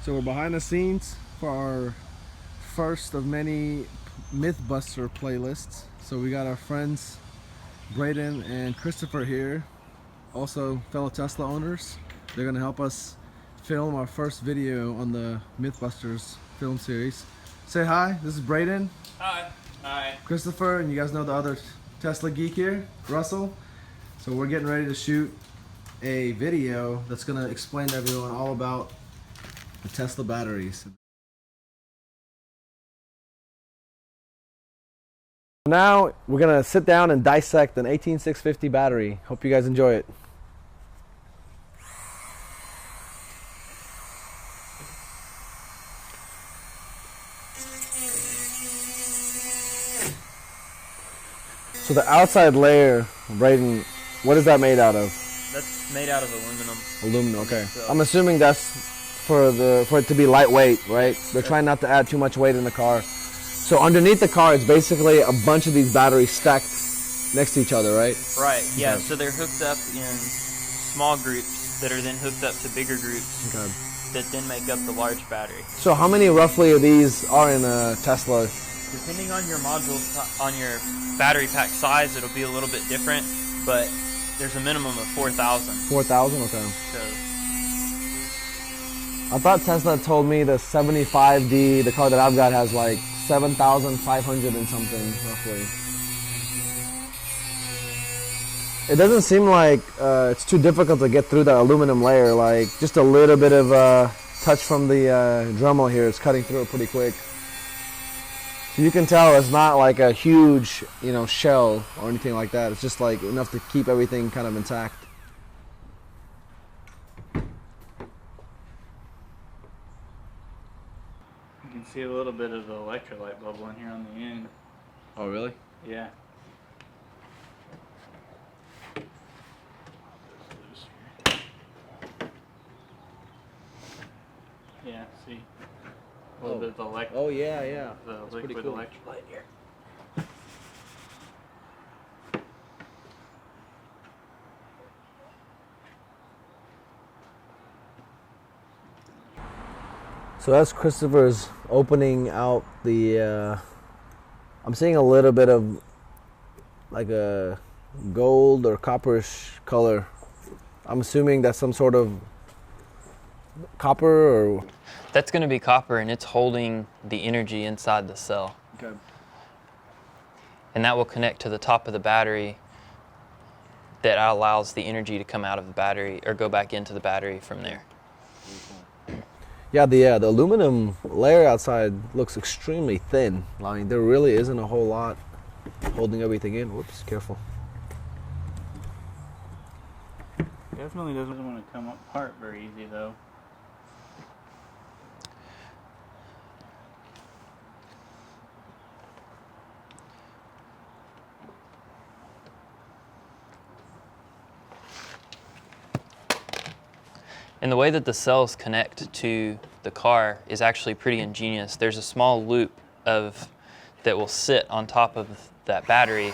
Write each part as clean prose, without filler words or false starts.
So we're behind the scenes for our first of many Mythbuster playlists. So we got our friends Braden and Christopher here, also fellow Tesla owners. They're gonna help us film our first video on the Mythbusters film series. Say hi, this is Braden. Hi. Hi. Christopher, and you guys know the other Tesla geek here, Russell. So we're getting ready to shoot a video that's gonna explain to everyone all about the Tesla batteries. Now we're gonna sit down and dissect an 18650 battery. Hope you guys enjoy it. So the outside layer, Braden, what is that made out of? That's made out of aluminum. Aluminum, okay. So, I'm assuming that's for it to be lightweight, right? They're trying not to add too much weight in the car. So underneath the car, it's basically a bunch of these batteries stacked next to each other, right? right, yeah, Okay. so they're hooked up in small groups that are then hooked up to bigger groups Okay. that then make up the large battery. So how many roughly of these are in a Tesla? Depending on your module, on your battery pack size, it'll be a little bit different, but there's a minimum of 4,000. 4,000? Okay. So, I thought Tesla told me the 75D, the car that I've got, has like 7,500 and something, roughly. It doesn't seem like it's too difficult to get through the aluminum layer. Like just a little bit of touch from the Dremel here is cutting through it pretty quick. So you can tell it's not like a huge, shell or anything like that. It's just like enough to keep everything kind of intact. you can see a little bit of the electrolyte bubble in here on the end. Oh, really? Yeah. Yeah, see? A little bit of the Oh, yeah. the That's liquid pretty cool. electrolyte here. So that's Christopher's opening out the, I'm seeing a little bit of like a gold or copperish color. I'm assuming that's some sort of copper or... That's going to be copper, and it's holding the energy inside the cell. Okay. And that will connect to the top of the battery that allows the energy to come out of the battery or go back into the battery from there. Yeah, the aluminum layer outside looks extremely thin. I mean, there really isn't a whole lot holding everything in. Whoops, careful. Definitely doesn't want to come apart very easy though. And the way that the cells connect to the car is actually pretty ingenious. There's a small loop that will sit on top of that battery,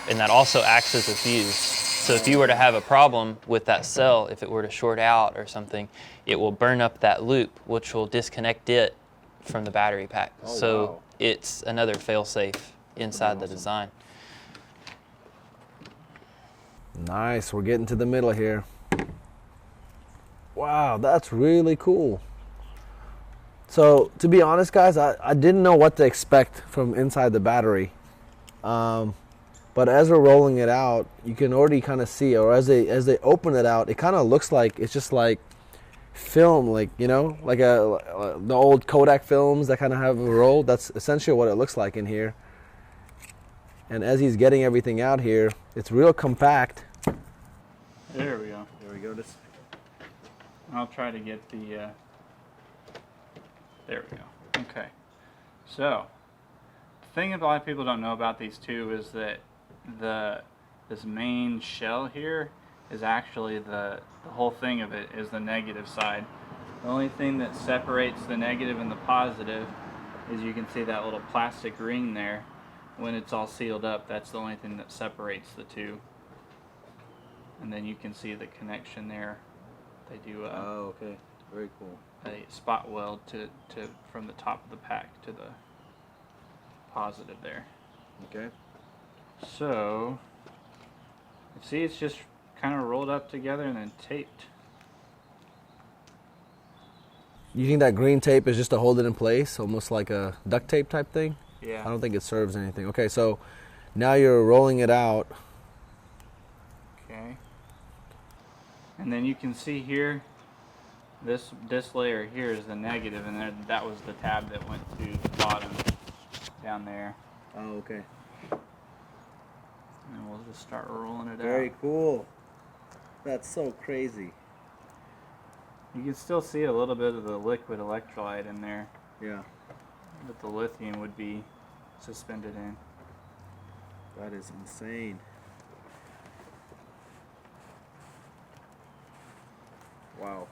and that also acts as a fuse. So if you were to have a problem with that cell, if it were to short out or something, it will burn up that loop, which will disconnect it from the battery pack. Oh, so wow. it's another fail-safe inside the design. Nice, we're getting to the middle here. Wow, that's really cool. So, to be honest, guys, I didn't know what to expect from inside the battery. But as we're rolling it out, you can already kind of see, or as they open it out, it kind of looks like it's just like film, like, like the old Kodak films that kind of have a roll. That's essentially what it looks like in here. And as he's getting everything out here, it's real compact. There we go. There we go. This. I'll try to get the, there we go. Okay. So, the thing that a lot of people don't know about these two is that this main shell here is actually the whole thing of it is the negative side. The only thing that separates the negative and the positive is you can see that little plastic ring there. When it's all sealed up, that's the only thing that separates the two. And then you can see the connection there. They do Oh, okay. Very cool. A spot weld to from the top of the pack to the positive there. Okay. So, see, it's just kind of rolled up together and then taped. You think that green tape is just to hold it in place, almost like a duct tape type thing? Yeah. I don't think it serves anything. Okay, so now you're rolling it out. Okay. And then you can see here, this layer here is the negative, and there, that was the tab that went to the bottom down there. Oh, okay. And we'll just start rolling it out. Very cool. That's so crazy. You can still see a little bit of the liquid electrolyte in there Yeah, that the lithium would be suspended in. that is insane. Wow.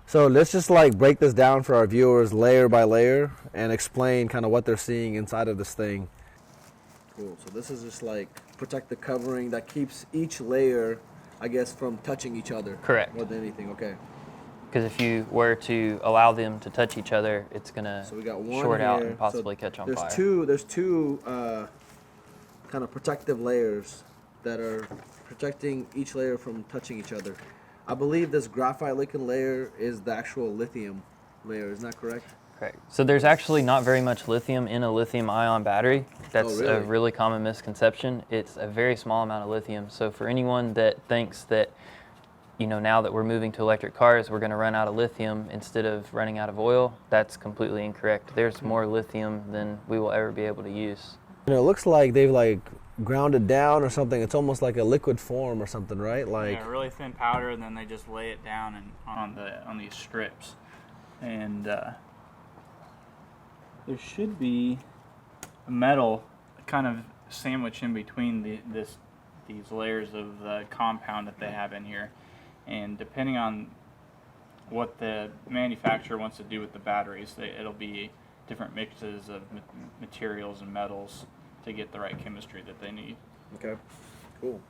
So let's just like break this down for our viewers layer by layer and explain kind of what they're seeing inside of this thing. Cool. So this is just like protect the covering that keeps each layer, I guess, from touching each other. Correct. More than anything. Okay. Because if you were to allow them to touch each other, it's going to So we got one short out here. and possibly catch on There's fire. There's two kind of protective layers that are protecting each layer from touching each other. I believe this graphite lichen layer is the actual lithium layer. Isn't that correct? Correct. So there's actually not very much lithium in a lithium-ion battery. That's really? a really common misconception. It's a very small amount of lithium. So for anyone that thinks that, you know, now that we're moving to electric cars, we're going to run out of lithium instead of running out of oil, that's completely incorrect. There's more lithium than we will ever be able to use. You know, it looks like they've like ground it down or something. It's almost like a liquid form or something, right? Like Yeah, really thin powder, and then they just lay it down and on these strips. And there should be a metal kind of sandwich in between these layers of the compound that they have in here. And depending on what the manufacturer wants to do with the batteries, it'll be different mixes of materials and metals to get the right chemistry that they need. Okay, cool.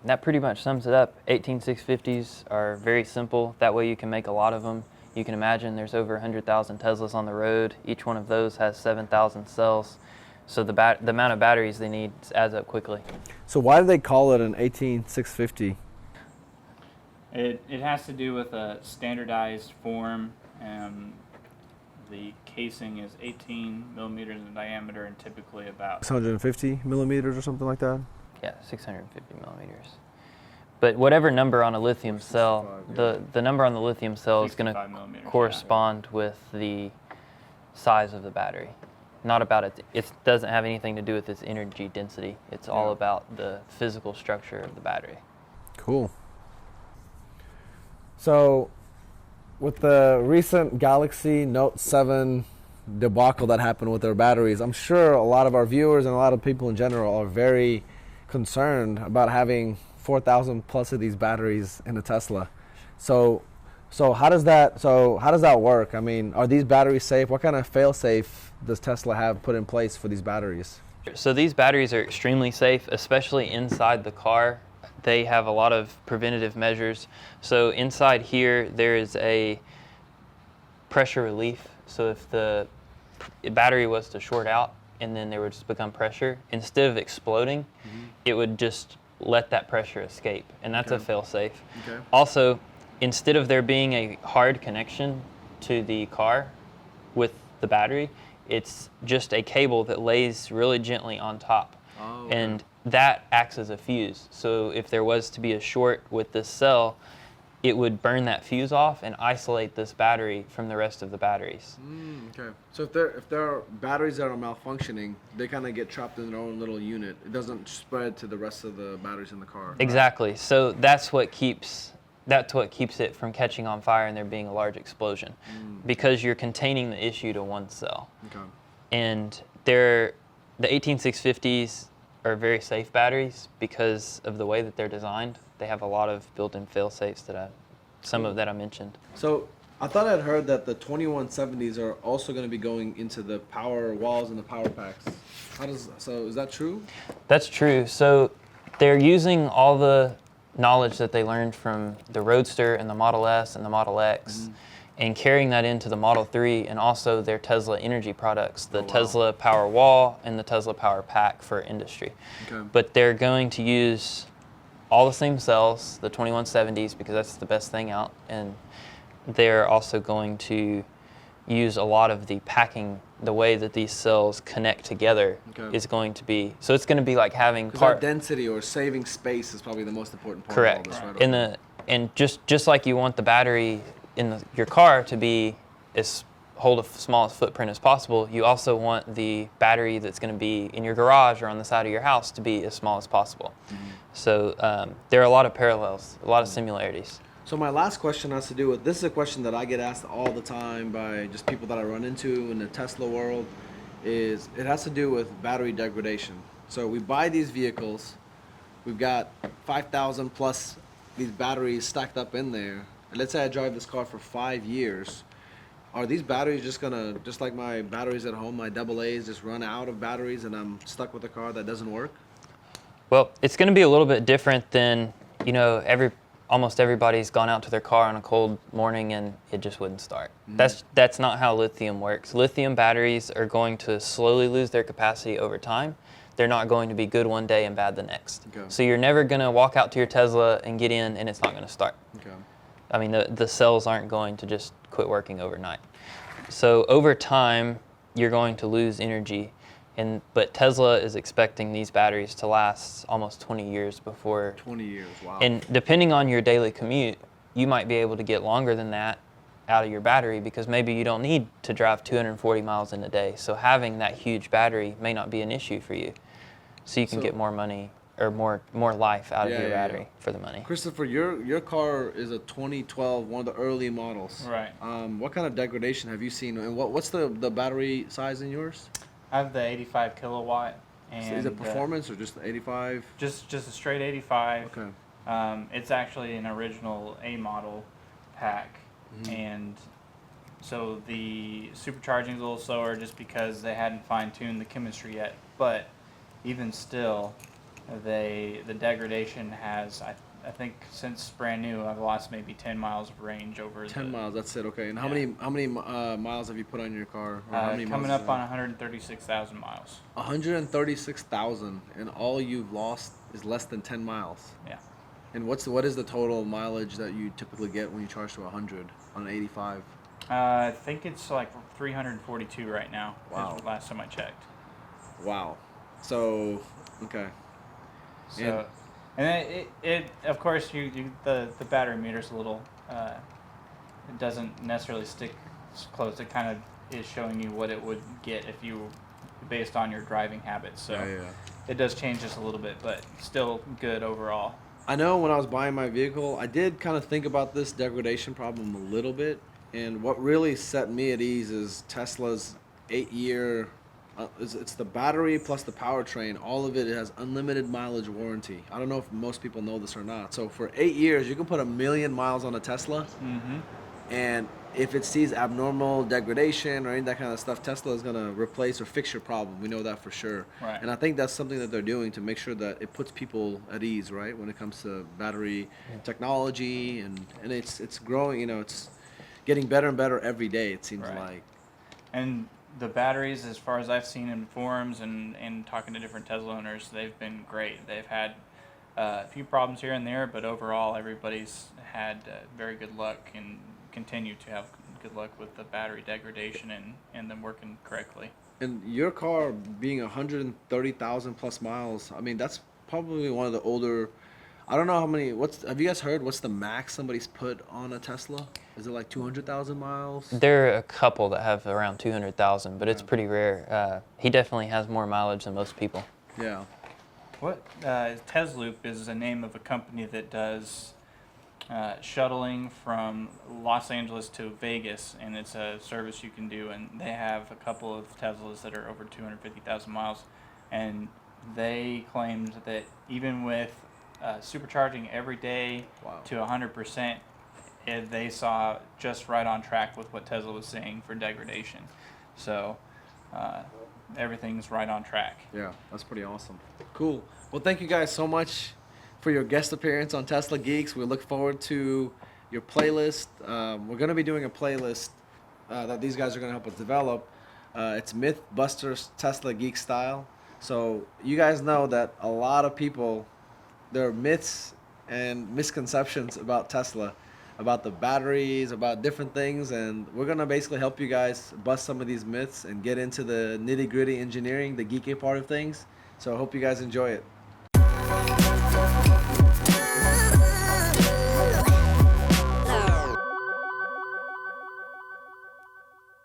That pretty much sums it up. 18650s are very simple. That way you can make a lot of them. You can imagine there's over 100,000 Teslas on the road. Each one of those has 7,000 cells. So the amount of batteries they need adds up quickly. So why do they call it an 18650? It has to do with a standardized form. The casing is 18 millimeters in diameter and typically about 650 millimeters or something like that? Yeah, 650 millimeters. But whatever number on a lithium cell, 65, the number on the lithium cell is going 65 to millimeters, correspond with the size of the battery. Not about it. It doesn't have anything to do with its energy density. It's all about the physical structure of the battery. Cool. So, with the recent Galaxy Note 7 debacle that happened with their batteries, I'm sure a lot of our viewers and a lot of people in general are very concerned about having 4,000 plus of these batteries in a Tesla. So how does that work? I mean, are these batteries safe? What kind of fail-safe does Tesla have put in place for these batteries? So these batteries are extremely safe, especially inside the car. They have a lot of preventative measures. So inside here, there is a pressure relief. So if the battery was to short out and then there would just become pressure, instead of exploding, it would just let that pressure escape. And that's a fail-safe. Okay. Also, instead of there being a hard connection to the car with the battery, it's just a cable that lays really gently on top. Oh, okay. And that acts as a fuse. So if there was to be a short with this cell, it would burn that fuse off and isolate this battery from the rest of the batteries. Okay. So if there are batteries that are malfunctioning, they kind of get trapped in their own little unit. It doesn't spread to the rest of the batteries in the car. Exactly. So that's what keeps it from catching on fire and there being a large explosion, because you're containing the issue to one cell. Okay. And the 18650s are very safe batteries because of the way that they're designed. They have a lot of built-in fail-safes that I mentioned. So I thought I'd heard that the 2170s are also going to be going into the power walls and the power packs. So is that true? That's true. So they're using all the knowledge that they learned from the Roadster and the Model S and the Model X, and carrying that into the Model 3 and also their Tesla energy products, the Tesla Power Wall and the Tesla Power Pack for industry. Okay. But they're going to use all the same cells, the 2170s, because that's the best thing out, and they're also going to use a lot of the packing. The way that these cells connect together is going to be, so it's going to be like having that density or saving space is probably the most important part. Correct. Of all this, right? And just like you want the battery in your car to be hold a smallest footprint as possible, you also want the battery that's going to be in your garage or on the side of your house to be as small as possible. So there are a lot of parallels, a lot of similarities. So my last question has to do with, this is a question that I get asked all the time by just people that I run into in the Tesla world, is it has to do with battery degradation. So we buy these vehicles, we've got 5,000 plus these batteries stacked up in there, and let's say I drive this car for 5 years. Are these batteries just gonna, just like my batteries at home, my AA's, just run out of batteries and I'm stuck with a car that doesn't work? Well, it's going to be a little bit different than, almost everybody's gone out to their car on a cold morning and it just wouldn't start. That's not how lithium works. Lithium batteries are going to slowly lose their capacity over time. They're not going to be good one day and bad the next. Okay. So you're never going to walk out to your Tesla and get in and it's not going to start. Okay. I mean, the cells aren't going to just quit working overnight. So over time, you're going to lose energy. But Tesla is expecting these batteries to last almost 20 years before. 20 years, wow. And depending on your daily commute, you might be able to get longer than that out of your battery because maybe you don't need to drive 240 miles in a day. So having that huge battery may not be an issue for you. So you can get more money or more life out of your battery for the money. Christopher, your car is a 2012, one of the early models. Right. What kind of degradation have you seen, and what's the battery size in yours? I have the 85 kilowatt. And so is it performance or just the 85? Just a straight 85. Okay. It's actually an original A model pack, and so the supercharging is a little slower just because they hadn't fine-tuned the chemistry yet. But even still, the degradation has, I think since brand new, I've lost maybe 10 miles of range over 10 miles, that's it, okay. And how many miles have you put on your car? Or how many coming miles up on 136,000 miles. 136,000, and all you've lost is less than 10 miles. Yeah. And what is the total mileage that you typically get when you charge to 100 on an 85? I think it's like 342 right now. Wow. Is last time I checked. Wow. So, okay. So, and it of course the battery meter's a little it doesn't necessarily stick close. It kind of is showing you what it would get if you based on your driving habits. So it does change just a little bit, but still good overall. I know when I was buying my vehicle, I did kind of think about this degradation problem a little bit, and what really set me at ease is Tesla's 8-year. It's the battery plus the powertrain. All of it has unlimited mileage warranty. I don't know if most people know this or not. So for 8 years, you can put 1 million miles on a Tesla, and if it sees abnormal degradation or any of that kind of stuff, Tesla is going to replace or fix your problem. We know that for sure. Right. And I think that's something that they're doing to make sure that it puts people at ease, right, when it comes to battery technology, and it's growing. It's getting better and better every day, it seems like. And the batteries, as far as I've seen in forums and talking to different Tesla owners, they've been great. They've had a few problems here and there, but overall everybody's had very good luck and continue to have good luck with the battery degradation and them working correctly. And your car being 130,000 plus miles, I mean, that's probably one of the older. I don't know how many. Have you guys heard what's the max somebody's put on a Tesla? Is it like 200,000 miles? There are a couple that have around 200,000, but it's pretty rare. He definitely has more mileage than most people. Yeah. What Tesloop is the name of a company that does shuttling from Los Angeles to Vegas, and it's a service you can do. And they have a couple of Teslas that are over 250,000 miles, and they claimed that even with supercharging every day to 100%, they saw just right on track with what Tesla was saying for degradation. So everything's right on track. Yeah, that's pretty awesome. Cool. Well, thank you guys so much for your guest appearance on Tesla Geeks. We look forward to your playlist. We're going to be doing a playlist that these guys are going to help us develop. It's Mythbusters Tesla Geek style. So you guys know that a lot of people, there are myths and misconceptions about Tesla, about the batteries, about different things, and we're gonna basically help you guys bust some of these myths and get into the nitty gritty engineering, the geeky part of things. So I hope you guys enjoy it.